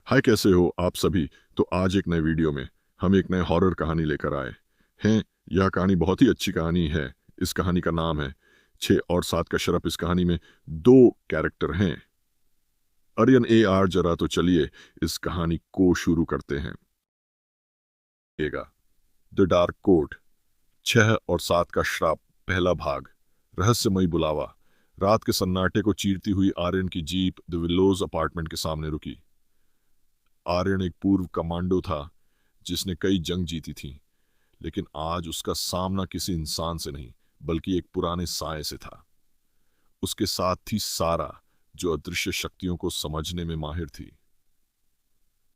हाय, कैसे हो आप सभी। तो आज एक नए वीडियो में हम एक नए हॉरर कहानी लेकर आए हैं। यह कहानी बहुत ही अच्छी कहानी है। इस कहानी का नाम है 6 और 7 का शरफ। इस कहानी में दो कैरेक्टर हैं, आर्यन ए आर। जरा तो चलिए इस कहानी को शुरू करते हैं। द डार्क कोर्ट, 6 और 7 का श्राप, पहला भाग। रहस्यमयी बुलावा। रात के सन्नाटे को चीरती हुई आर्यन की जीप द विलोज अपार्टमेंट के सामने रुकी। आर्यन एक पूर्व कमांडो था जिसने कई जंग जीती थी, लेकिन आज उसका सामना किसी इंसान से नहीं बल्कि एक पुराने साए से था। उसके साथ थी सारा, जो अदृश्य शक्तियों को समझने में माहिर थी।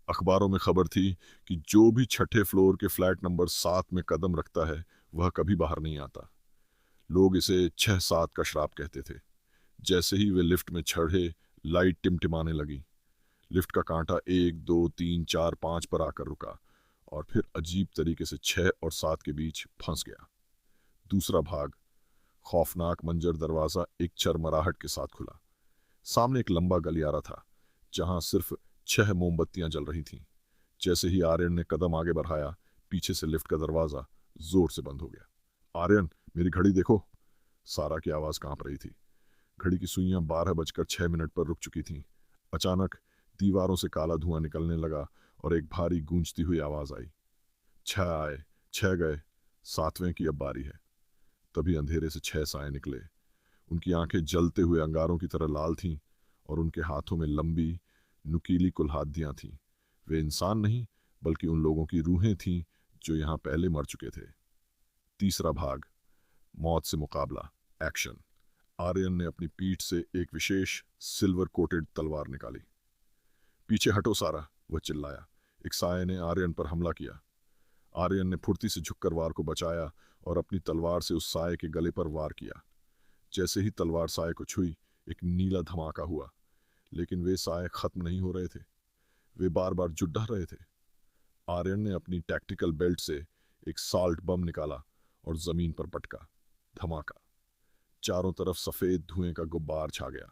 अखबारों में खबर थी कि जो भी छठे फ्लोर के फ्लैट नंबर 7 में कदम रखता है वह कभी बाहर नहीं आता। लोग इसे 6-7 का श्राप कहते थे। जैसे ही वे लिफ्ट में चढ़े, लाइट टिमटिमाने लगी। लिफ्ट का कांटा 1, 2, 3, 4, 5 पर आकर रुका और फिर अजीब तरीके से 6 और 7 के बीच फंस गया। दूसरा भाग। खौफनाक मंजर। दरवाजा एक चरमराहट के साथ खुला। सामने एक लंबा गलियारा था जहां सिर्फ 6 मोमबत्तियां जल रही थीं। जैसे ही आर्यन ने कदम आगे बढ़ाया, पीछे से लिफ्ट का दरवाजा जोर से बंद हो गया। आर्यन, मेरी घड़ी देखो। सारा की आवाज कांप रही थी। घड़ी की सुइयां 12 बजकर 6 मिनट पर रुक चुकी थीं। अचानक दीवारों से काला धुआं निकलने लगा और एक भारी गूंजती हुई आवाज आई। 6 आए, 6 गए, 7वें की अब बारी है। तभी अंधेरे से 6 साए निकले। उनकी आंखें जलते हुए अंगारों की तरह लाल थीं और उनके हाथों में लंबी नुकीली कुल्हादियां थीं। वे इंसान नहीं बल्कि उन लोगों की रूहें थीं जो यहां पहले मर चुके थे। तीसरा भाग। मौत से मुकाबला, एक्शन। आर्यन ने अपनी पीठ से एक विशेष सिल्वर कोटेड तलवार निकाली। पीछे हटो सारा, वह चिल्लाया। एक साए ने आर्यन पर हमला किया। आर्यन ने फुर्ती से झुककर वार को बचाया और अपनी तलवार से उस साए के गले पर वार किया। जैसे ही तलवार साए को छुई, एक नीला धमाका हुआ, लेकिन वे साए खत्म नहीं हो रहे थे। वे बार बार जुड्डा रहे थे। आर्यन ने अपनी टैक्टिकल बेल्ट से एक साल्ट बम निकाला और जमीन पर पटका। धमाका। चारों तरफ सफेद धुएं का गुब्बार छा गया।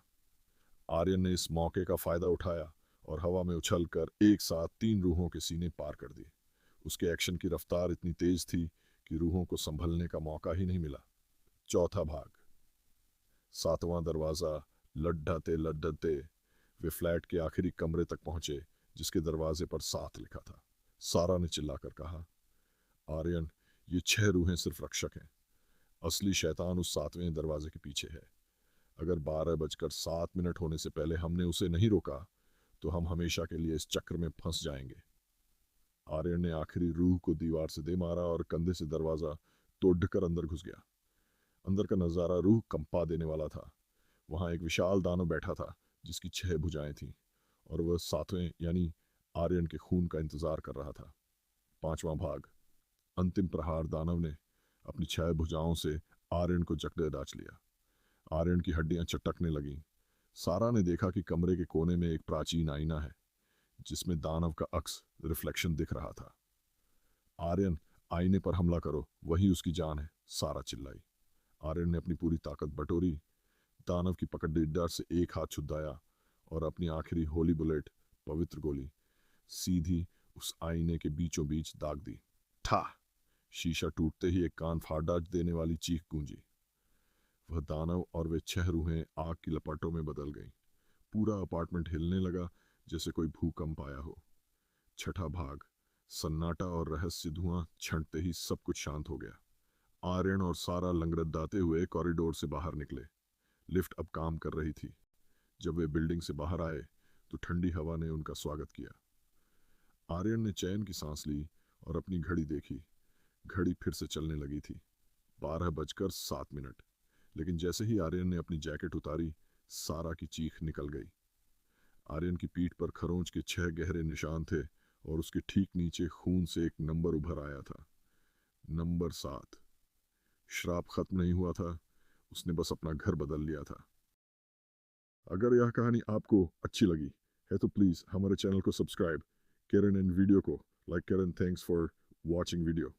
आर्यन ने इस मौके का फायदा उठाया और हवा में उछलकर एक साथ 3 रूहों के सीने पार कर दिए। उसके एक्शन की रफ्तार इतनी तेज थी कि रूहों को संभलने का मौका ही नहीं मिला। चौथा भाग। 7वां दरवाजा। लड्ढाते लड्ढाते वे फ्लैट के आखिरी कमरे तक पहुंचे जिसके दरवाजे पर 7 लिखा था। सारा ने चिल्लाकर कहा, आर्यन, ये 6 रूहें सिर्फ रक्षक हैं। असली शैतान उस 7वें दरवाजे के पीछे है। अगर 12 बजकर 7 मिनट होने से पहले हमने उसे नहीं रोका तो हम हमेशा के लिए इस चक्र में फंस जाएंगे। आर्यन ने आखिरी रूह को दीवार से दे मारा और कंधे से दरवाजा तोड़कर अंदर घुस गया। अंदर का नजारा रूह कंपा देने वाला था। वहां एक विशाल दानव बैठा था जिसकी 6 भुजाएं थीं और वह 7वें यानी आर्यन के खून का इंतजार कर रहा था। 5वां भाग। अंतिम प्रहार। दानव ने अपनी 6 भुजाओं से आर्यन को जकड़े डाच लिया। आर्यन की हड्डियां चटकने लगीं। सारा ने देखा कि कमरे के कोने में एक प्राचीन आईना है जिसमें दानव का अक्स रिफ्लेक्शन दिख रहा था। आर्यन, आईने पर हमला करो, वही उसकी जान है, सारा चिल्लाई। आर्यन ने अपनी पूरी ताकत बटोरी। दानव की पकड़ से एक हाथ छुड़ाया और अपनी आखिरी होली बुलेट, पवित्र गोली, सीधी उस आईने के बीचों बीच दाग दी। ठा! शीशा टूटते ही एक कान फाड़ देने वाली चीख गूंजी। वह दानव और वे 6 रूहें आग की लपटों में बदल गईं। पूरा अपार्टमेंट हिलने लगा जैसे कोई भूकंप आया हो। छठा भाग। सन्नाटा और रहस्य। धुआं छंटते ही सब कुछ शांत हो गया। आर्यन और सारा लंगड़ाते हुए कॉरिडोर से बाहर निकले। लिफ्ट अब काम कर रही थी। जब वे बिल्डिंग से बाहर आए तो ठंडी हवा ने उनका स्वागत किया। आर्यन ने चैन की सांस ली और अपनी घड़ी देखी। घड़ी फिर से चलने लगी थी। 12 बजकर 7 मिनट। लेकिन जैसे ही आर्यन ने अपनी जैकेट उतारी, सारा की चीख निकल गई। आर्यन की पीठ पर खरोंच के 6 गहरे निशान थे और उसके ठीक नीचे खून से एक नंबर उभर आया था। नंबर 7। श्राप खत्म नहीं हुआ था, उसने बस अपना घर बदल लिया था। अगर यह कहानी आपको अच्छी लगी है तो प्लीज़ हमारे चैनल को सब्सक्राइब करें एंड वीडियो को लाइक करें। Thanks for watching video.